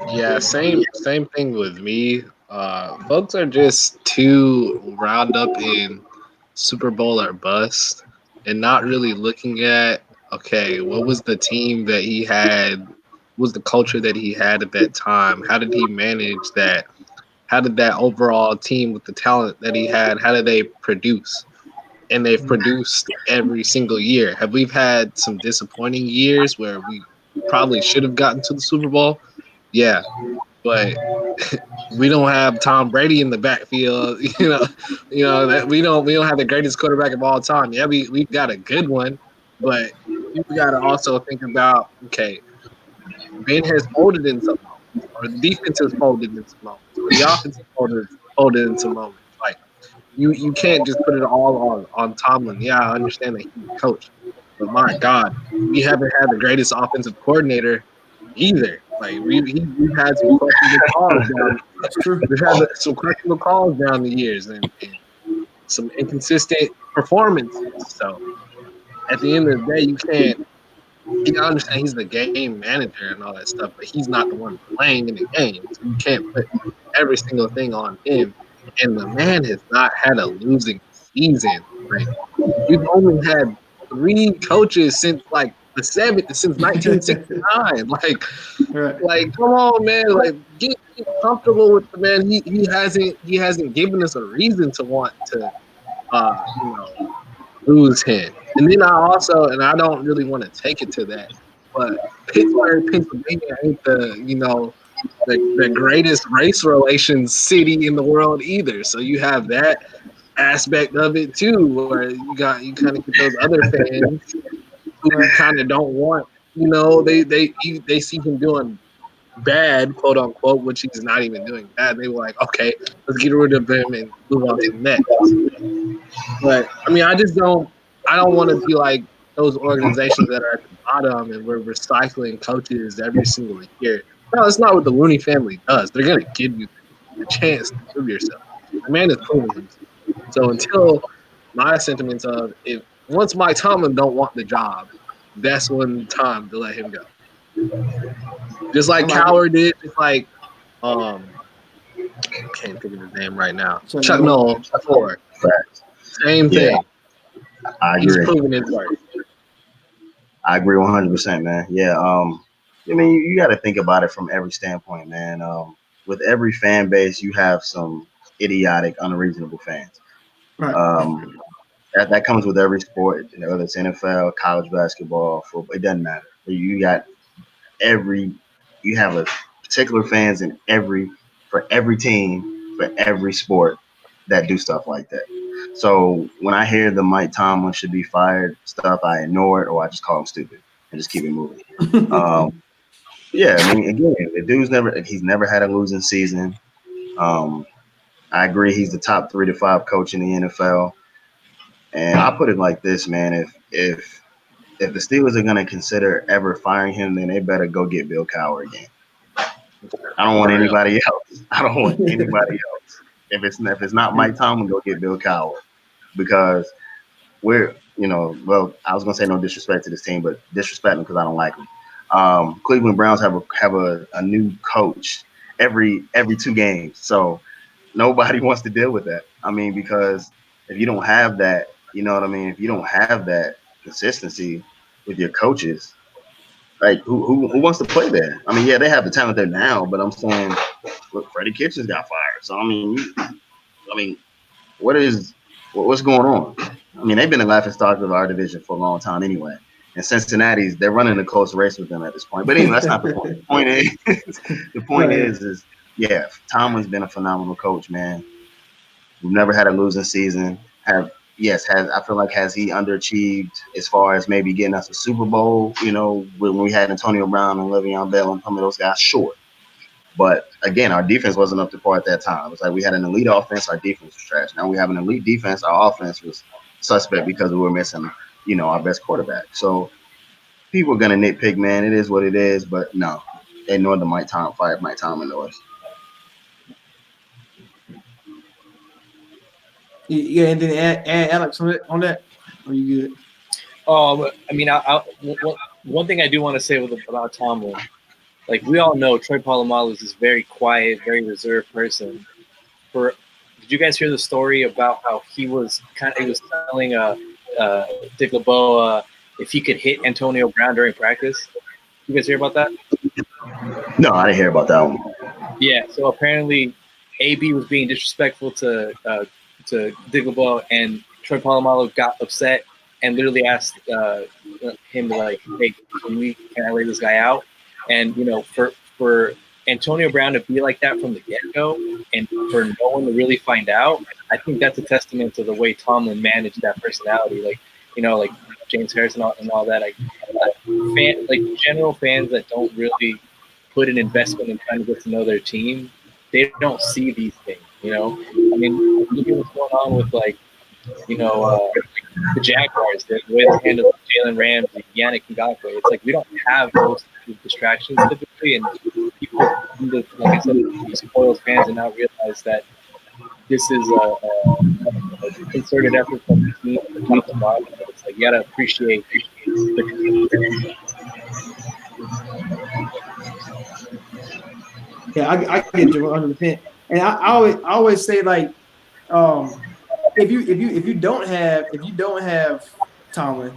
Yeah, same thing with me. Folks are just too wound up in Super Bowl or bust and not really looking at, okay, what was the team that he had? What was the culture that he had at that time? How did he manage that? How did that overall team with the talent that he had, how did they produce? And they've produced every single year. Have we had some disappointing years where we probably should have gotten to the Super Bowl? Yeah, but we don't have Tom Brady in the backfield. That we don't have the greatest quarterback of all time. Yeah, we've got a good one, but you got to also think about, okay, Ben has folded in some moments, or the defense has folded in some moments, or the offense has folded in some moments. Like you can't just put it all on Tomlin. Yeah, I understand that he's a coach, but my God, we haven't had the greatest offensive coordinator either. Like we've had some questionable calls down. That's true. We've had some questionable calls down the years and some inconsistent performances. So at the end of the day, you can't. I understand he's the game manager and all that stuff, but he's not the one playing in the game. So you can't put every single thing on him. And the man has not had a losing season. Like we've only had 3 coaches since like the 7th, since 1969. Like come on, man. Like get comfortable with the man. He hasn't given us a reason to want to lose him. And then I don't really want to take it to that, but Pittsburgh, Pennsylvania ain't the greatest race relations city in the world either. So you have that aspect of it too, where you kind of get those other fans who kind of don't want, they see him doing bad, quote unquote, which he's not even doing bad. They were like, okay, let's get rid of him and move on to the next. But I mean, I don't want to be like those organizations that are at the bottom and we're recycling coaches every single year. No, that's not what the Looney family does. They're gonna give you the chance to prove yourself. The man is proving himself. So until my sentiments of once Mike Tomlin don't want the job, that's when time to let him go. Just like Cowher did, just like I can't think of his name right now. Chuck Noll before. Same thing. I agree. He's proven his worth. I agree 100%, man. Yeah. I mean, you got to think about it from every standpoint, man. With every fan base, you have some idiotic, unreasonable fans. Right. That comes with every sport, whether it's NFL, college basketball, football. It doesn't matter. You have a particular fans for every team, for every sport that do stuff like that. So when I hear the Mike Tomlin should be fired stuff, I ignore it or I just call him stupid and just keep it moving. Yeah, I mean, again, the dude's he's never had a losing season. I agree, he's the top 3 to 5 coach in the NFL. And I put it like this, man: if the Steelers are gonna consider ever firing him, then they better go get Bill Cowher again. I don't want anybody else. I don't want anybody else. If it's not Mike Tomlin, go get Bill Cowher, because I was gonna say no disrespect to this team, but disrespect them because I don't like them. Cleveland Browns have a new coach every 2 games, so nobody wants to deal with that. I mean, because if you don't have that, you know what I mean. If you don't have that consistency with your coaches, like who wants to play there? I mean, yeah, they have the talent there now, but I'm saying, look, Freddie Kitchens got fired. So I mean, what's going on? I mean, they've been the laughing stock of our division for a long time anyway. And Cincinnati's, they're running a close race with them at this point. But anyway, that's not the point. The point is, the point Right. is, yeah, Tomlin's been a phenomenal coach, man. We've never had a losing season. I feel like has he underachieved as far as maybe getting us a Super Bowl? You know, when we had Antonio Brown and Le'Veon Bell and some of those guys, sure. But again, our defense wasn't up to par at that time. It was like we had an elite offense, our defense was trash. Now we have an elite defense, our offense was suspect because we were missing, our best quarterback. So people are gonna nitpick, man. It is what it is. But no, ignore the Mike Tomlin noise. Yeah, and then add Alex on that. Are you good? I mean, one thing I do want to say about Tomlin, like we all know, Troy Polamalu is this very quiet, very reserved person. Did you guys hear the story about how he was telling Dick LeBeau if he could hit Antonio Brown during practice? You guys hear about that? No, I didn't hear about that one. Yeah. So apparently, AB was being disrespectful to Dick LeBeau, and Troy Polamalu got upset and literally asked him like, "Hey, can I lay this guy out?" And for Antonio Brown to be like that from the get-go and for no one to really find out, I think that's a testament to the way Tomlin managed that personality. Like James Harrison and all that. General fans that don't really put an investment in trying to get to know their team, they don't see these things. I mean, look at what's going on with the Jaguars, the way they handle Jalen Ramsey, Yannick Ngakoue. It's like we don't have those distractions typically, and people, like I said, spoils fans and now realize that this is a concerted effort from the team from top to bottom. It's like you gotta appreciate the. Yeah, I get you 100%. And I always say like, if you don't have Tomlin,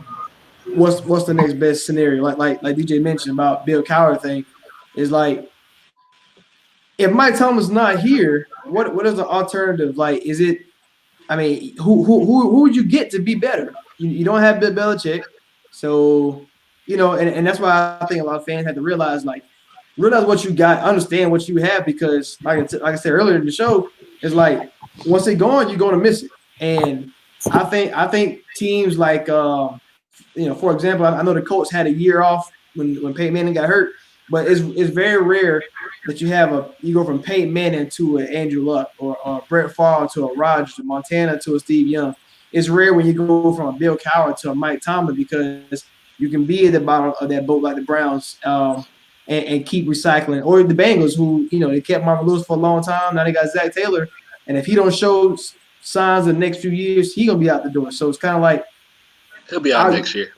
what's the next best scenario? Like DJ mentioned about Bill Cowher thing, is like if Mike Tomlin's not here, what is the alternative? Like, is it? I mean, who would you get to be better? You don't have Bill Belichick, so and that's why I think a lot of fans have to realize what you got, understand what you have, because like I said earlier in the show, it's like once they're gone, you're going to miss it. And I think teams like for example, I know the Colts had a year off when Peyton Manning got hurt, but it's very rare that you go from Peyton Manning to an Andrew Luck or Brett Favre to a Rodgers, to Montana to a Steve Young. It's rare when you go from a Bill Cowher to a Mike Tomlin, because you can be at the bottom of that boat like the Browns. And keep recycling, or the Bengals, who they kept Marvin Lewis for a long time. Now they got Zach Taylor, and if he don't show signs in the next few years, he gonna be out the door. So it's kind of like he'll be out next year,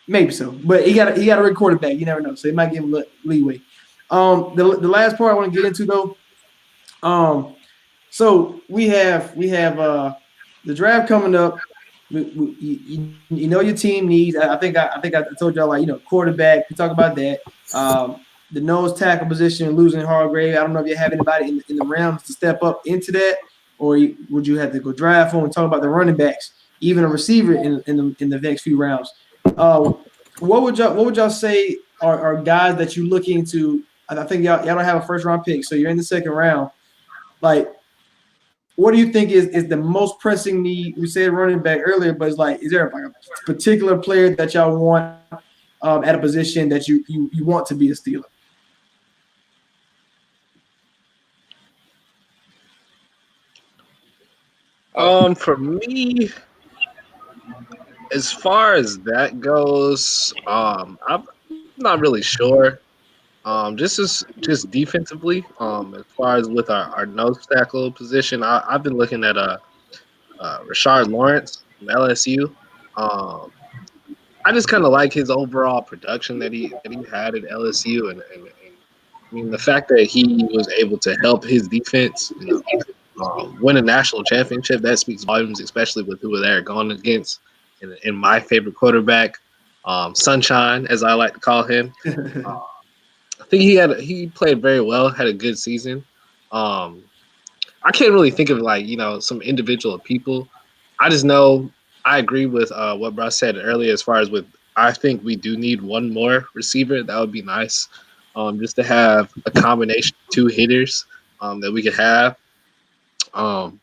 maybe so. But he got a red quarterback. You never know, so they might give him leeway. The last part I want to get into though. So we have the draft coming up. You know your team needs. I think I told y'all quarterback. We talk about that. The nose tackle position, losing Hargrave. I don't know if you have anybody in the Rams to step up into that, or would you have to go draft on and talk about the running backs, even a receiver in the next few rounds. What would y'all say are guys that you're looking to? I think y'all don't have a first round pick, so you're in the second round. Like, what do you think is the most pressing need? We said running back earlier, but it's like, is there a particular player that y'all want at a position that you want to be a Steeler? For me, as far as that goes, I'm not really sure. Just defensively, as far as with our nose tackle position, I've been looking at Rashard Lawrence from LSU. I just kind of like his overall production that he had at LSU, and I mean the fact that he was able to help his defense, win a national championship, that speaks volumes, especially with who they're going against. And my favorite quarterback, Sunshine, as I like to call him. I think he played very well, had a good season. I can't really think of some individual people I just know I agree with what Bryce said earlier. As far as with, I think we do need one more receiver. That would be nice, just to have a combination of two hitters that we could have. Um,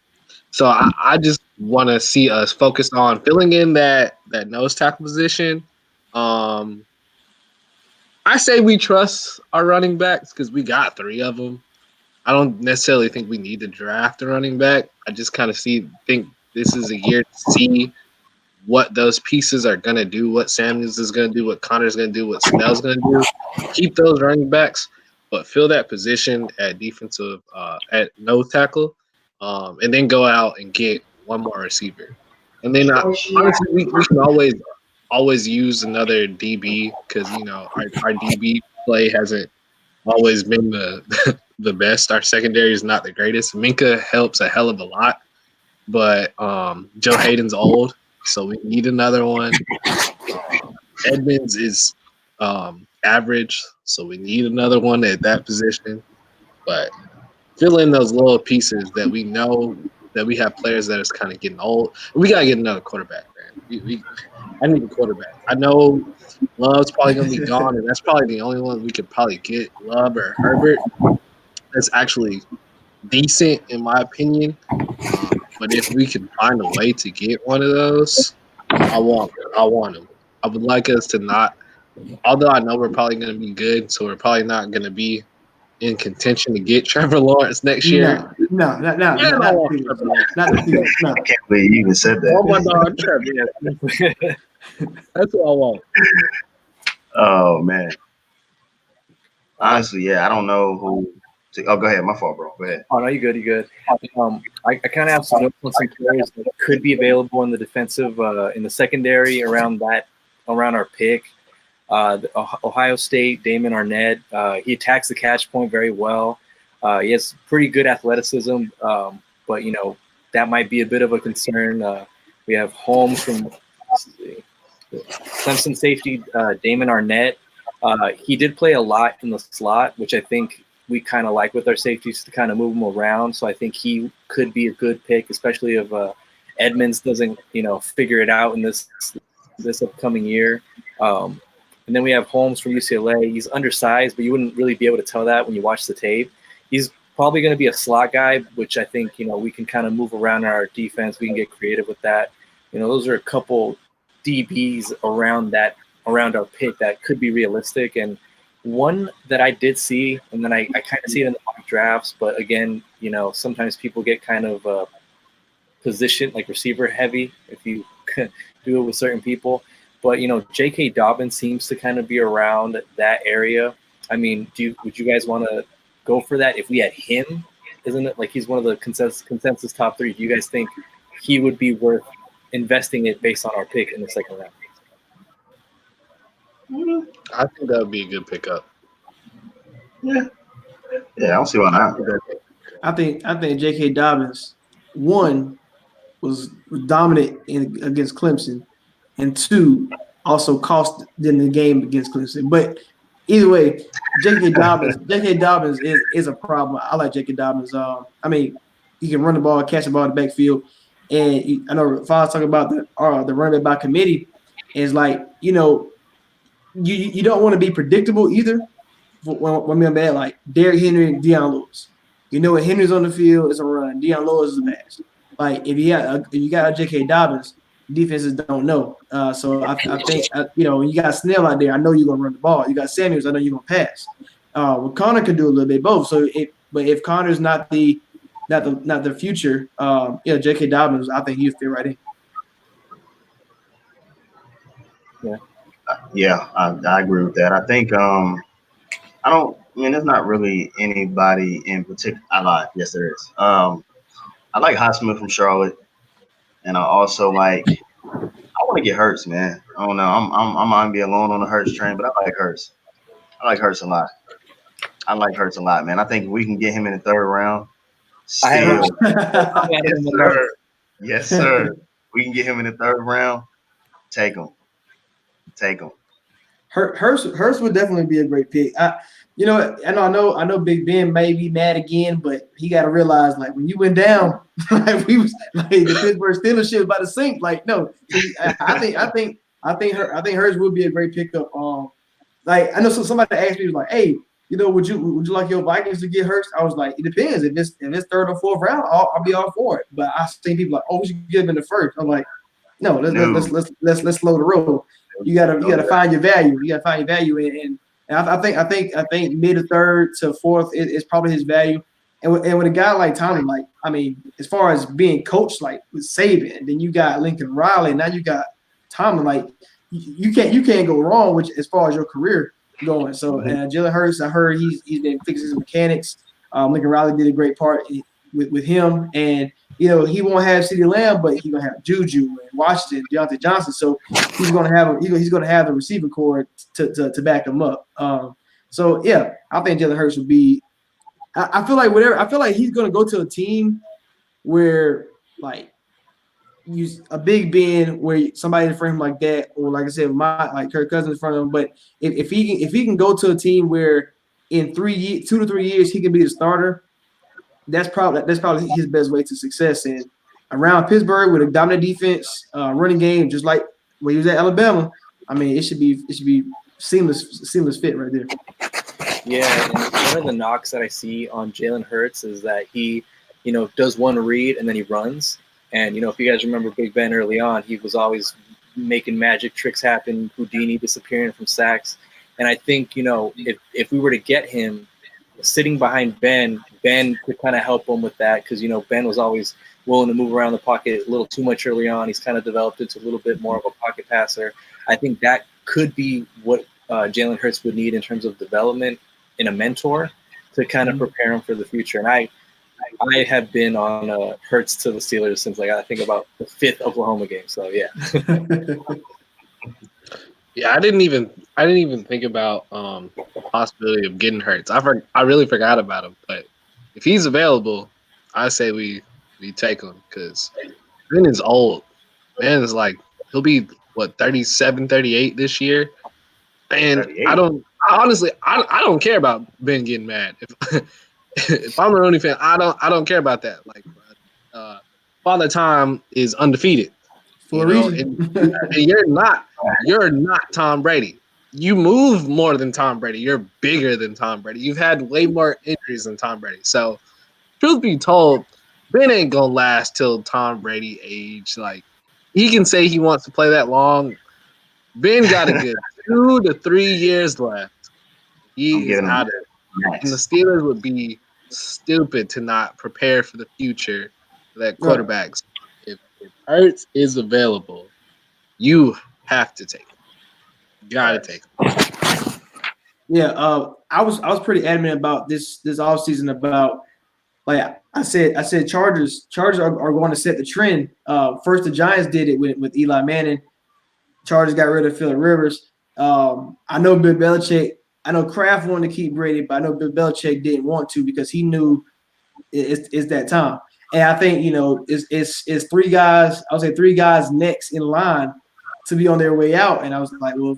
so I just want to see us focused on filling in that nose tackle position. Um, I say we trust our running backs because we got three of them. I don't necessarily think we need to draft a running back. I just kind of think this is a year to see what those pieces are going to do, what Samuels is going to do, what Connor's going to do, what Snell's going to do. Keep those running backs, but fill that position at defensive, at nose tackle, and then go out and get one more receiver. And then honestly, we can always use another DB because our DB play hasn't always been the the best. Our secondary is not the greatest. Minka helps a hell of a lot, but Joe Hayden's old, so we need another one. Edmonds is average, so we need another one at that position. But fill in those little pieces that we know that we have players that is kind of getting old. We gotta get another quarterback, man. I need a quarterback. I know Love's probably gonna be gone, and that's probably the only one we could probably get, Love or Herbert. That's actually decent in my opinion. But if we can find a way to get one of those, I want them. I would like us to not. Although I know we're probably going to be good, so we're probably not going to be in contention to get Trevor Lawrence next year. No, Yeah, I don't want Trevor Lawrence. not the Steelers, no. I can't believe you even said Oh my that. dog, Trevor. That's what I want. Oh man. Honestly, yeah, I don't know who. Oh, go ahead. My fault, bro. Go ahead. Oh no, you good. You good. I kind of have some notes on some players that could be available in the defensive, in the secondary around our pick. Ohio State, Damon Arnett. He attacks the catch point very well. He has pretty good athleticism, but that might be a bit of a concern. We have Holmes from Clemson safety, Damon Arnett. He did play a lot in the slot, which I think we kind of like with our safeties to kind of move him around. So I think he could be a good pick, especially if Edmonds doesn't, figure it out in this upcoming year. And then we have Holmes from UCLA. He's undersized, but you wouldn't really be able to tell that when you watch the tape. He's probably going to be a slot guy, which I think, we can kind of move around our defense. We can get creative with that. Those are a couple DBs around our pick that could be realistic. And one that I did see, and then I kind of see it in the mock drafts, but again, sometimes people get kind of position, like receiver heavy, if you do it with certain people. But, J.K. Dobbins seems to kind of be around that area. I mean, would you guys want to go for that if we had him? Isn't it like he's one of the consensus top three? Do you guys think he would be worth investing it based on our pick in the second round? I think that would be a good pickup. Yeah, I don't see why not. I think J.K. Dobbins, one, was dominant against Clemson, and two, also cost in the game against Clemson. But either way, J.K. Dobbins is a problem. I like J.K. Dobbins. I mean, he can run the ball, catch the ball in the backfield, and I know if I was talking about the running back by committee, is like you don't want to be predictable either. When we're bad, like Derrick Henry and Deion Lewis. When Henry's on the field, it's a run. Deion Lewis is a pass. Like if you got a J.K. Dobbins, defenses don't know. So I think when you got Snell out there, I know you're gonna run the ball. You got Samuels, I know you're gonna pass. Well, Connor can do a little bit both. So if Connor's not the future, J.K. Dobbins, I think he'll fit right in. Yeah, I agree with that. I think there's not really anybody in particular. I lied. Yes, there is. I like Highsmith from Charlotte, and I also like. I want to get Hurts, man. I don't know. I might be alone on the Hurts train, but I like Hurts. I like Hurts a lot. Man. I think we can get him in the third round. Still, yes, sir. We can get him in the third round. Take him. Hurst would definitely be a great pick. I know Big Ben may be mad again, but he got to realize, like, when you went down, like we was like the Pittsburgh Steelers shit was about to sink. Like, no, I think Hurst would be a great pickup. Like, I know somebody asked me, was like, hey, would you like your Vikings to get Hurst? I was like, it depends. If it's third or fourth round, I'll be all for it. But I see people like, oh, we should give him in the first. I'm like, no, let's slow the roll. You gotta find your value. You gotta find your value, and I think mid to third to fourth is probably his value. And with a guy like Tomlin, like, I mean, as far as being coached, like with Saban, then you got Lincoln Riley, now you got Tomlin. Like, you can't go wrong with as far as your career going. So Jalen Hurts, I heard he's been fixing his mechanics. Lincoln Riley did a great part with him, and he won't have CeeDee Lamb, but he's gonna have Juju and Washington, Deontay Johnson. So he's gonna have the receiver core to back him up. So yeah, I think Jalen Hurts would be. I feel like he's gonna go to a team where, like, use a Big Ben, where somebody in front of him like that, or like I said, like Kirk Cousins in front of him. But if he can go to a team where in 2 to 3 years he can be the starter, that's probably his best way to success. And around Pittsburgh with a dominant defense, running game, just like when he was at Alabama, I mean, it should be seamless fit right there. Yeah, and one of the knocks that I see on Jalen Hurts is that he, does one read and then he runs. And, if you guys remember Big Ben early on, he was always making magic tricks happen, Houdini disappearing from sacks. And I think, if we were to get him sitting behind Ben could kind of help him with that, because, Ben was always willing to move around the pocket a little too much early on. He's kind of developed into a little bit more of a pocket passer. I think that could be what Jalen Hurts would need in terms of development in a mentor to kind of prepare him for the future. And I have been on Hurts to the Steelers since, like, I think about the 5th Oklahoma game. So yeah. Yeah, I didn't even think about the possibility of getting Hurts. I really forgot about him. But if he's available, I say we take him, because Ben is old. Ben is like, he'll be 37, 38 this year. And 38. I don't care about Ben getting mad. If I'm a Rooney fan, I don't care about that. Like, Father Time is undefeated. For a reason. And you're not Tom Brady. You move more than Tom Brady. You're bigger than Tom Brady. You've had way more injuries than Tom Brady. So, truth be told, Ben ain't gonna last till Tom Brady age. Like, he can say he wants to play that long. Ben got a good 2 to 3 years left. He's out of it. And the Steelers would be stupid to not prepare for the future for that quarterbacks. If Hurts is available, you have to take him. You gotta take him. Yeah, I was pretty adamant about this offseason about, like I said Chargers are going to set the trend. First the Giants did it with Eli Manning. Chargers got rid of Phillip Rivers. I know Bill Belichick. I know Kraft wanted to keep Brady, but I know Bill Belichick didn't want to, because he knew it's that time. And I think, it's 3 guys. I would say 3 guys next in line to be on their way out. And I was like, well,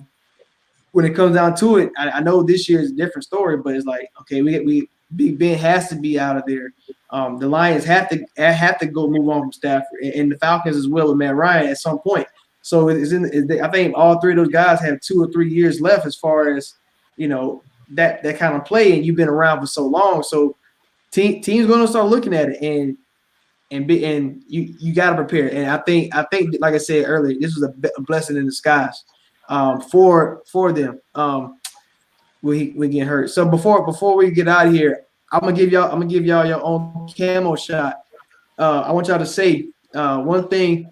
when it comes down to it, I know this year is a different story, but it's like, okay, we Big Ben has to be out of there. The Lions have to go move on from Stafford, and the Falcons as well with Matt Ryan at some point. So I think all 3 of those guys have 2 or 3 years left as far as, that kind of play, and you've been around for so long. So teams going to start looking at it, and you got to prepare. And I think like I said earlier, this was a blessing in disguise for them. We get hurt. So before we get out of here, I'm gonna give y'all your own camo shot. I want y'all to say one thing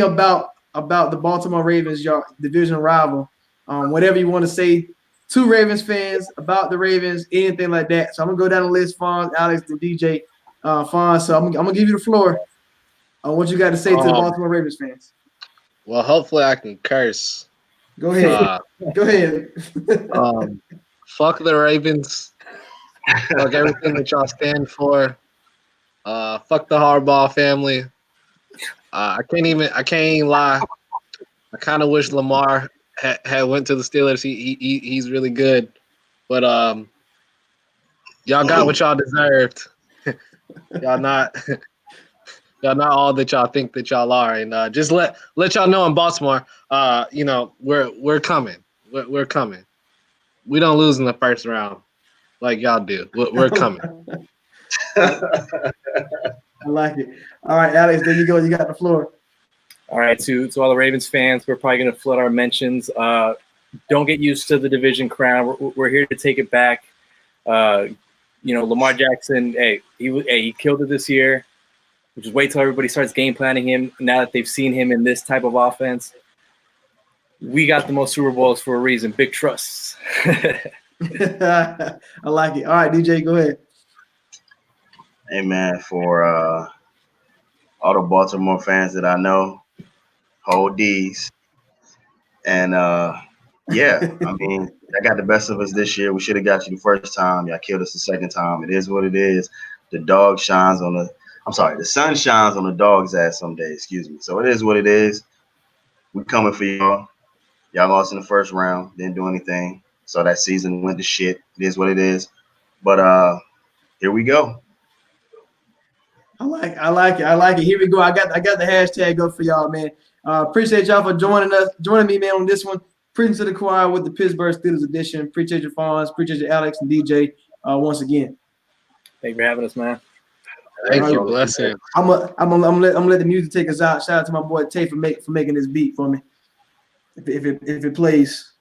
about the Baltimore Ravens, y'all division rival. Whatever you want to say to Ravens fans about the Ravens, anything like that. So I'm gonna go down the list, Fonz, Alex, and DJ. Fonz, so I'm gonna give you the floor on what you got to say to the Baltimore Ravens fans. Well, hopefully I can curse. Go ahead. Go ahead. Fuck the Ravens. Fuck everything that y'all stand for. Fuck the Harbaugh family. I can't even lie. I kind of wish Lamar had went to the Steelers. He's really good, but y'all got what y'all deserved. y'all not y'all not all that y'all think that y'all are, and just let y'all know in Baltimore, we're coming. We're coming. We don't lose in the first round like y'all do. We're coming. I like it. All right, Alex, there you go. You got the floor. All right, to all the Ravens fans, we're probably going to flood our mentions. Don't get used to the division crown. We're here to take it back. Lamar Jackson, he killed it this year. Just wait till everybody starts game planning him. Now that they've seen him in this type of offense, we got the most Super Bowls for a reason. Big trusts. I like it. All right, DJ, go ahead. Hey man, for all the Baltimore fans that I know, hold these. And yeah, I mean, I got the best of us this year. We should have got you the first time. Y'all killed us the second time. It is what it is. The sun shines on the dog's ass someday, excuse me. So it is what it is. We coming for y'all. Y'all lost in the first round, didn't do anything. So that season went to shit. It is what it is. But here we go. I like it. Here we go. I got the hashtag up for y'all, man. Appreciate y'all for joining me, man, on this one. Preaching to the choir with the Pittsburgh Steelers edition. Appreciate your fans. Appreciate you, Alex and DJ, once again. Thank you for having us, man. Thank you, blessing. I'm gonna let the music take us out. Shout out to my boy Tay for making this beat for me. If it plays.